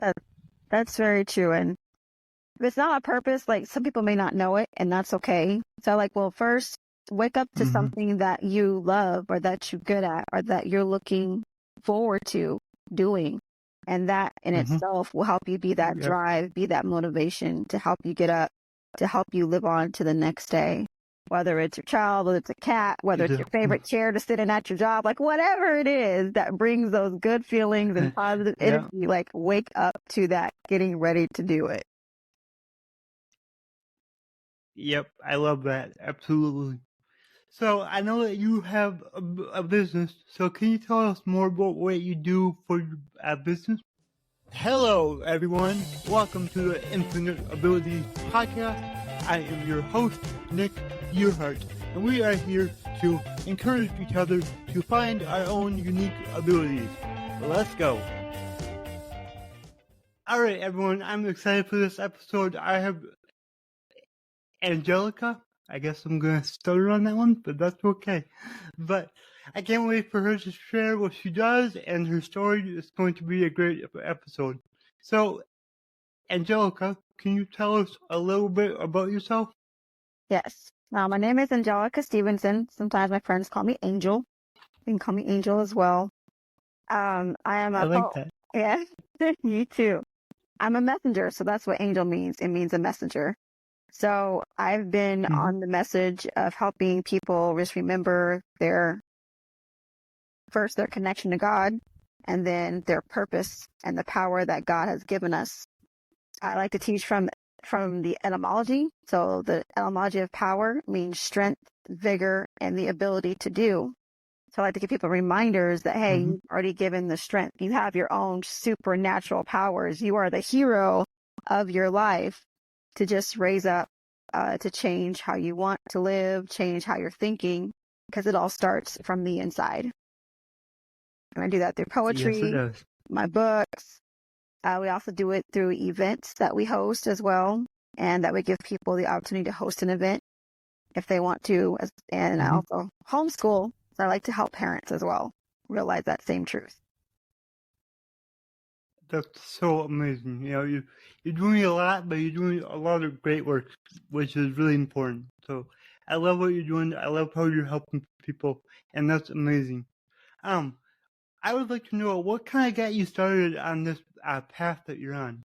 That, that's very true. And if it's not a purpose, like some people may not know it, and that's okay. So like, well, first wake up to something that you love or that you're good at or that you're looking forward to doing. And that in itself will help you be that drive, be that motivation to help you get up, to help you live on to the next day. Whether it's your child, whether it's a cat, whether it's your favorite chair to sit in at your job, like whatever it is that brings those good feelings and positive energy, like wake up to that, getting ready to do it. Yep, I love that. Absolutely. So I know that you have a business. So can you tell us more about what you do for your business? Hello, everyone. Welcome to the Infinite Abilities Podcast. I am your host, Nick Earhart, and we are here to encourage each other to find our own unique abilities. Let's go. All right, everyone. I'm excited for this episode. I have Angelica. I guess I'm going to stutter on that one, but that's okay. But I can't wait for her to share what she does, and her story is going to be a great episode. So, Angelica, can you tell us a little bit about yourself? Yes. My name is Angelica Stevenson. Sometimes my friends call me Angel. You can call me Angel as well. I like that. Yeah, you too. I'm a messenger, so that's what angel means. It means a messenger. So I've been on the message of helping people just remember their connection to God, and then their purpose and the power that God has given us. I like to teach from the etymology. So the etymology of power means strength, vigor, and the ability to do. So I like to give people reminders that, hey, you've already given the strength. You have your own supernatural powers. You are the hero of your life to just raise up, to change how you want to live, change how you're thinking, because it all starts from the inside. And I do that through poetry, my books. We also do it through events that we host as well, and that we give people the opportunity to host an event if they want to. And I also homeschool, so I like to help parents as well realize that same truth. That's so amazing. You know, you're doing a lot, but you're doing a lot of great work, which is really important. So I love what you're doing. I love how you're helping people, and that's amazing. I would like to know what kind of got you started on this path that you're on.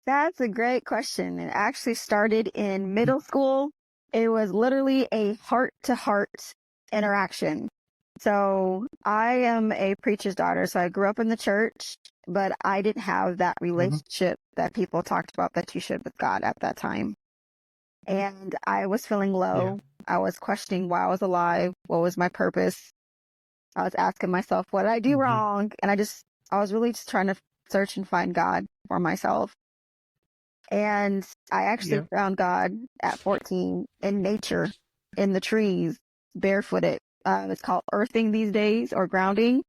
That's a great question. It actually started in middle school. It was literally a heart-to-heart interaction. So I am a preacher's daughter, so I grew up in the church, but I didn't have that relationship that people talked about that you should with God at that time. And I was feeling low. I was questioning why I was alive. What was my purpose? I was asking myself, what did I do wrong? And I was really just trying to search and find God for myself. And I actually found God at 14 in nature, in the trees, barefooted. It's called earthing these days, or grounding,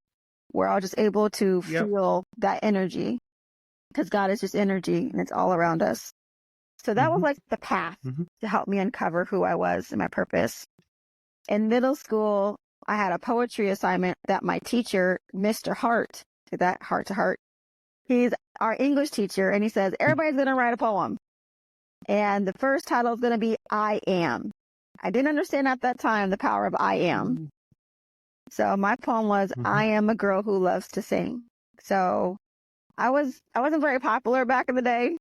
where I was just able to feel that energy, because God is just energy and it's all around us. So that was like the path to help me uncover who I was and my purpose. In middle school, I had a poetry assignment that my teacher, Mr. Hart, to that heart-to-heart, he's our English teacher, and he says, everybody's going to write a poem. And the first title is going to be I Am. I didn't understand at that time the power of I am. So my poem was, I am a girl who loves to sing. So I wasn't very popular back in the day,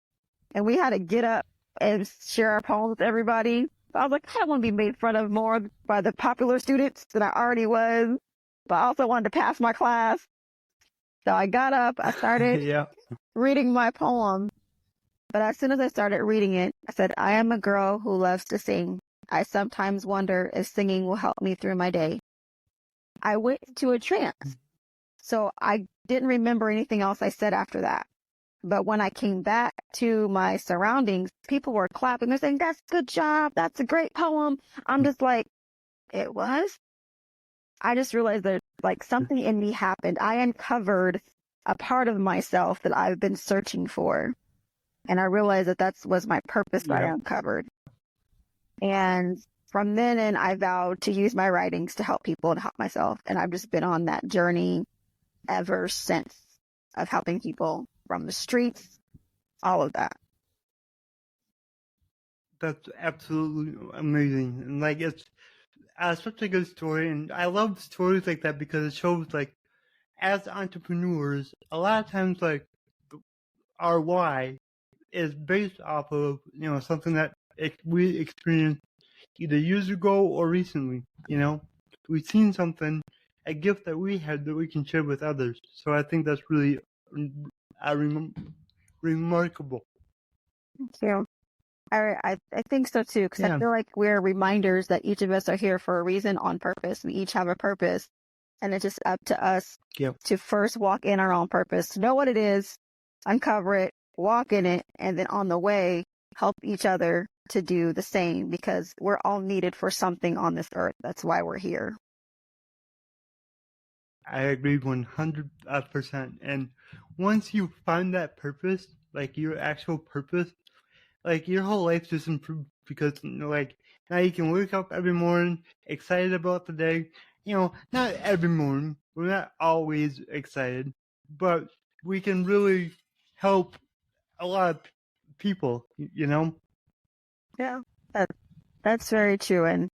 and we had to get up and share our poems with everybody. So I was like, I don't want to be made fun of more by the popular students than I already was, but I also wanted to pass my class. So I got up, I started reading my poem. But as soon as I started reading it, I said, I am a girl who loves to sing. I sometimes wonder if singing will help me through my day. I went into a trance. So I didn't remember anything else I said after that. But when I came back to my surroundings, people were clapping. They're saying, that's a good job. That's a great poem. I'm just like, it was? I just realized that like something in me happened. I uncovered a part of myself that I've been searching for. And I realized that was my purpose that I uncovered. And from then on, I vowed to use my writings to help people and help myself. And I've just been on that journey ever since of helping people from the streets, all of that. That's absolutely amazing. And like, it's such a good story. And I love stories like that because it shows, like, as entrepreneurs, a lot of times, like, our why is based off of, something that we experienced either years ago or recently. We've seen something, a gift that we had that we can share with others. So I think that's really remarkable. Thank you. I think so too, because I Yeah. feel like we're reminders that each of us are here for a reason, on purpose. We each have a purpose, and it's just up to us Yep. to first walk in our own purpose, to know what it is, uncover it, walk in it, and then on the way, help each other to do the same, because we're all needed for something on this earth. That's why we're here. I agree 100%. And once you find that purpose, like your actual purpose, like your whole life just improved because, like, now you can wake up every morning excited about the day. Not every morning. We're not always excited, but we can really help a lot of people, Yeah, that's very true. And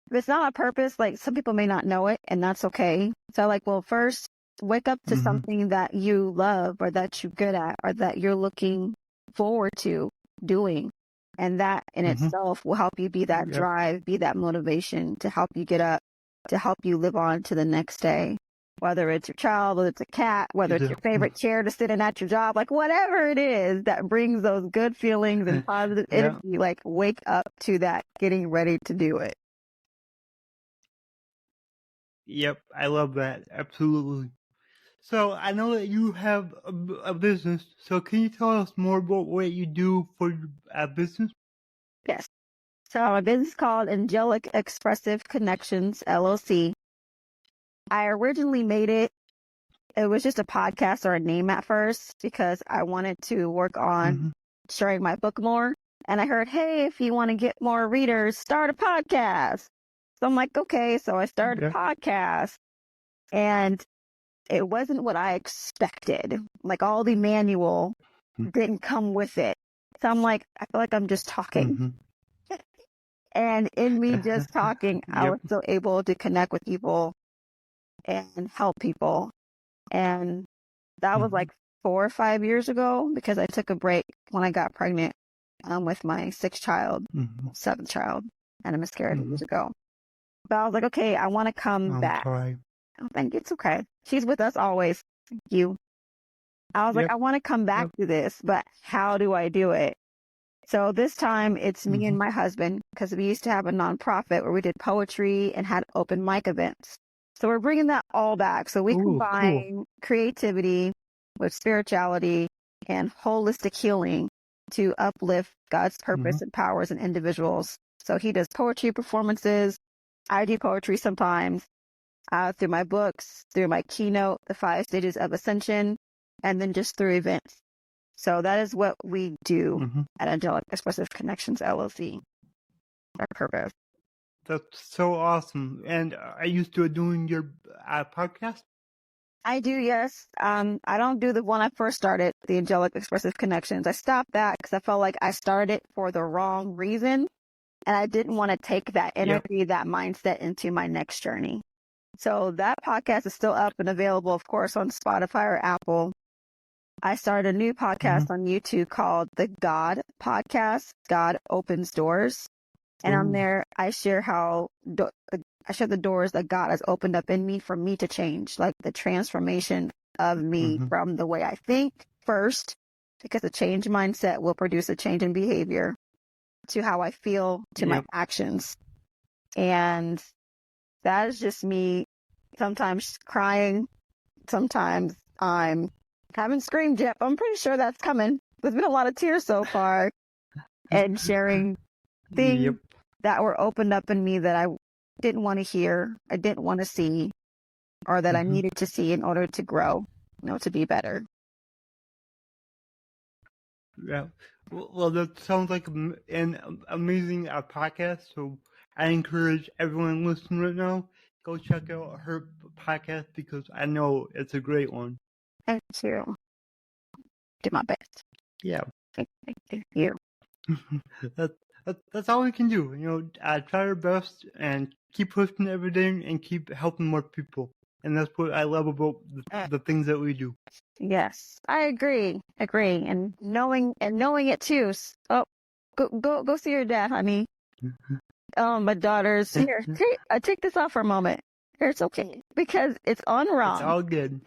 if it's not a purpose, like some people may not know it, and that's okay. So like, well, first wake up to something that you love or that you're good at or that you're looking forward to doing. And that in itself will help you be that drive, be that motivation to help you get up, to help you live on to the next day. Whether it's your child, whether it's a cat, whether it's your favorite chair to sit in at your job, like whatever it is that brings those good feelings and positive energy, like wake up to that, getting ready to do it. Yep, I love that. Absolutely. So I know that you have a business. So can you tell us more about what you do for your business? Yes. So my business is called Angelica Expressive Connections, LLC. I originally made it. It was just a podcast or a name at first because I wanted to work on sharing my book more. And I heard, hey, if you want to get more readers, start a podcast. So I'm like, okay. So I started a podcast, and it wasn't what I expected. Like all the manual didn't come with it. So I'm like, I feel like I'm just talking. And in me just talking, I was still able to connect with people and help people. And that was like 4 or 5 years ago, because I took a break when I got pregnant with my seventh child, and I miscarried years ago. But I was like, okay, I want to come back. Sorry. Oh, thank you. It's okay. She's with us always. Thank you. I was like, I want to come back to this, but how do I do it? So this time it's me and my husband, because we used to have a nonprofit where we did poetry and had open mic events. So we're bringing that all back. So we combine creativity with spirituality and holistic healing to uplift God's purpose and powers in individuals. So he does poetry performances. I do poetry sometimes through my books, through my keynote, The 5 Stages of Ascension, and then just through events. So that is what we do at Angelica Expressive Connections, LLC. Our purpose. That's so awesome. And are you still doing your podcast? I do, yes. I don't do the one I first started, the Angelic Expressive Connections. I stopped that because I felt like I started it for the wrong reason, and I didn't want to take that energy, that mindset into my next journey. So that podcast is still up and available, of course, on Spotify or Apple. I started a new podcast on YouTube called The God Podcast. God Opens Doors. And on there, I share I share the doors that God has opened up in me for me to change, like the transformation of me from the way I think first, because a change mindset will produce a change in behavior, to how I feel, to my actions. And that is just me sometimes crying. Sometimes I'm having scream jip. I'm pretty sure that's coming. There's been a lot of tears so far, and sharing things that were opened up in me that I didn't want to hear, I didn't want to see, or that I needed to see in order to grow, to be better. Yeah. Well, that sounds like an amazing podcast. So I encourage everyone listening right now, go check out her podcast because I know it's a great one. Thank you. do my best. Yeah. Thank you. That's all we can do. Try our best and keep pushing every day and keep helping more people. And that's what I love about the things that we do. Yes, I agree. And knowing it too. Oh, go see your dad, honey. My daughter's here. Take this off for a moment. It's okay because it's on wrong. It's all good.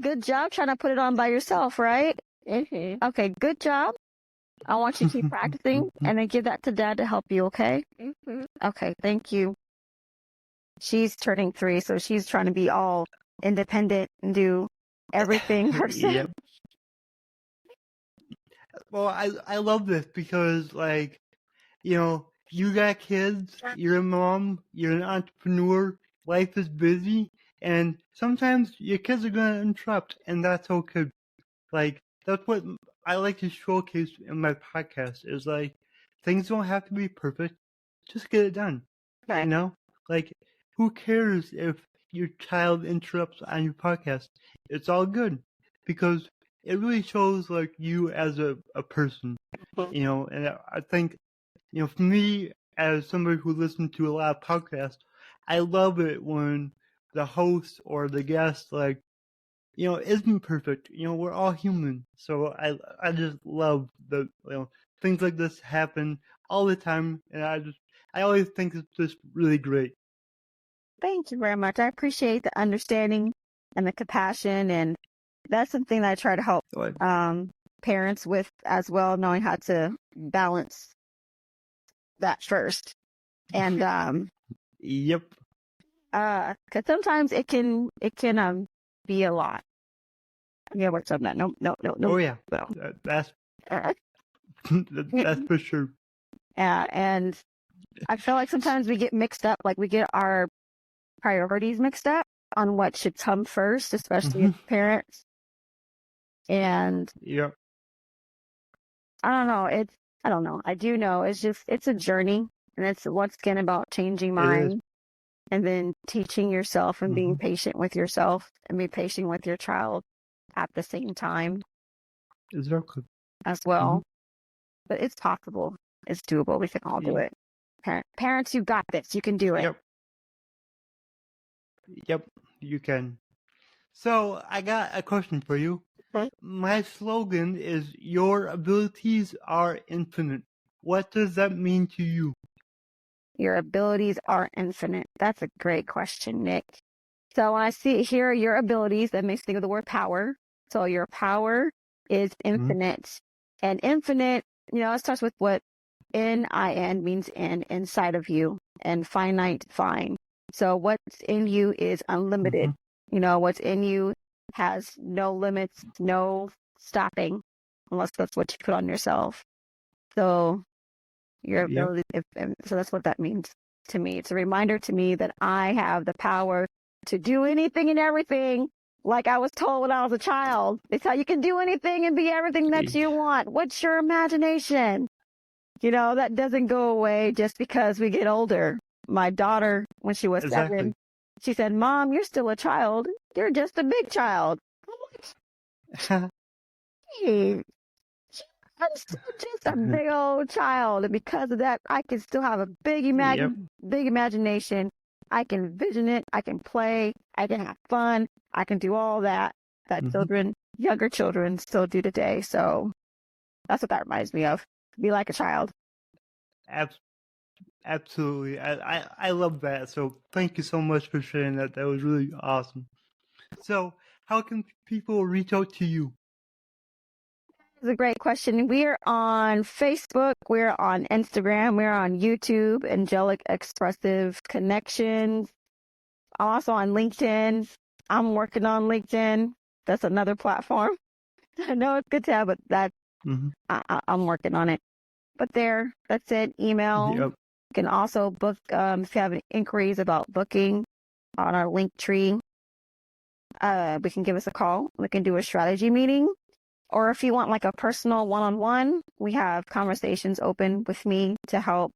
Good job trying to put it on by yourself, right? Mm-hmm. Okay, good job. I want you to keep practicing and then give that to dad to help you, okay? Mm-hmm. Okay, thank you. She's turning 3, so she's trying to be all independent and do everything herself. Yep. Well, I love this because, you got kids, you're a mom, you're an entrepreneur, life is busy, and sometimes your kids are going to interrupt, and that's okay. That's what I like to showcase in my podcast is, things don't have to be perfect. Just get it done. Right. Who cares if your child interrupts on your podcast? It's all good because it really shows, you as a person, and I think, for me, as somebody who listens to a lot of podcasts, I love it when the host or the guest, isn't perfect. We're all human. So I just love the, things like this happen all the time. And I always think it's just really great. Thank you very much. I appreciate the understanding and the compassion. And that's something that I try to help parents with as well, knowing how to balance that first. And yep. Because sometimes it can be a lot. Yeah, what's up? No. Oh yeah, no. That's for sure. Yeah, and I feel like sometimes we get mixed up, we get our priorities mixed up on what should come first, especially as parents. And yep. I don't know. I do know it's a journey, and it's once again about changing mind and then teaching yourself and being patient with yourself and be patient with your child at the same time. Exactly. As well. But it's possible. It's doable. We can all do it. Parents, you got this. You can do it. Yep, you can. So I got a question for you. My slogan is, your abilities are infinite. What does that mean to you? Your abilities are infinite. That's a great question, Nick. So when I see here, your abilities, that makes me think of the word power. So your power is infinite. And infinite, it starts with what N-I-N means inside of you, and finite, fine. So what's in you is unlimited. What's in you has no limits, no stopping, unless that's what you put on yourself. So your ability, so that's what that means to me. It's a reminder to me that I have the power to do anything and everything, like I was told when I was a child. It's how you can do anything and be everything that you want. What's your imagination? That doesn't go away just because we get older. My daughter, when she was 7, she said, "Mom, you're still a child. You're just a big child." I'm like, hey, I'm still just a big old child. And because of that, I can still have a big imagination. I can vision it. I can play. I can have fun. I can do all that younger children still do today. So that's what that reminds me of. Be like a child. Absolutely. I love that. So thank you so much for sharing that. That was really awesome. So how can people reach out to you? That's a great question. We're on Facebook. We're on Instagram. We're on YouTube, Angelic Expressive Connections. I'm also on LinkedIn. I'm working on LinkedIn. That's another platform. I know it's good to have, but I'm working on it. But that's it. Email. Yep. You can also book, if you have any inquiries about booking on our link tree, we can give us a call. We can do a strategy meeting. Or if you want a personal one-on-one, we have conversations open with me to help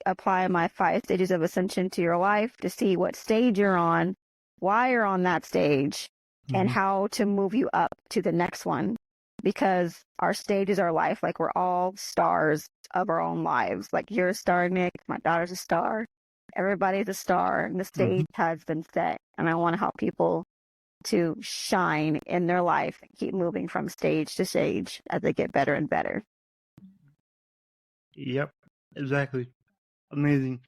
apply my 5 stages of ascension to your life to see what stage you're on, why you're on that stage, and how to move you up to the next one, because our stage is our life. Like, we're all stars of our own lives. Like, you're a star, Nick. My daughter's a star. Everybody's a star, and the stage has been set. And I want to help people to shine in their life and keep moving from stage to stage as they get better and better. Yep, exactly. Amazing.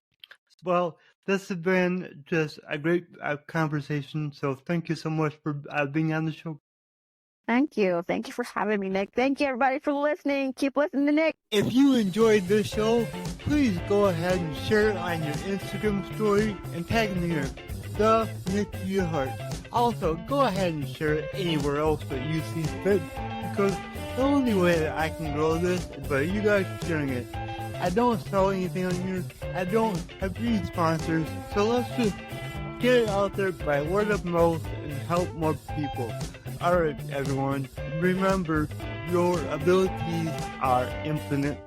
Well, this has been just a great conversation. So thank you so much for being on the show. Thank you. Thank you for having me, Nick. Thank you, everybody, for listening. Keep listening to Nick. If you enjoyed this show, please go ahead and share it on your Instagram story and tag me here, the Nick Heart. Also, go ahead and share it anywhere else that you see fit, because the only way that I can grow this is by you guys sharing it. I don't sell anything on here. I don't have any sponsors. So let's just get it out there by word of mouth and help more people. Alright, everyone. Remember, your abilities are infinite.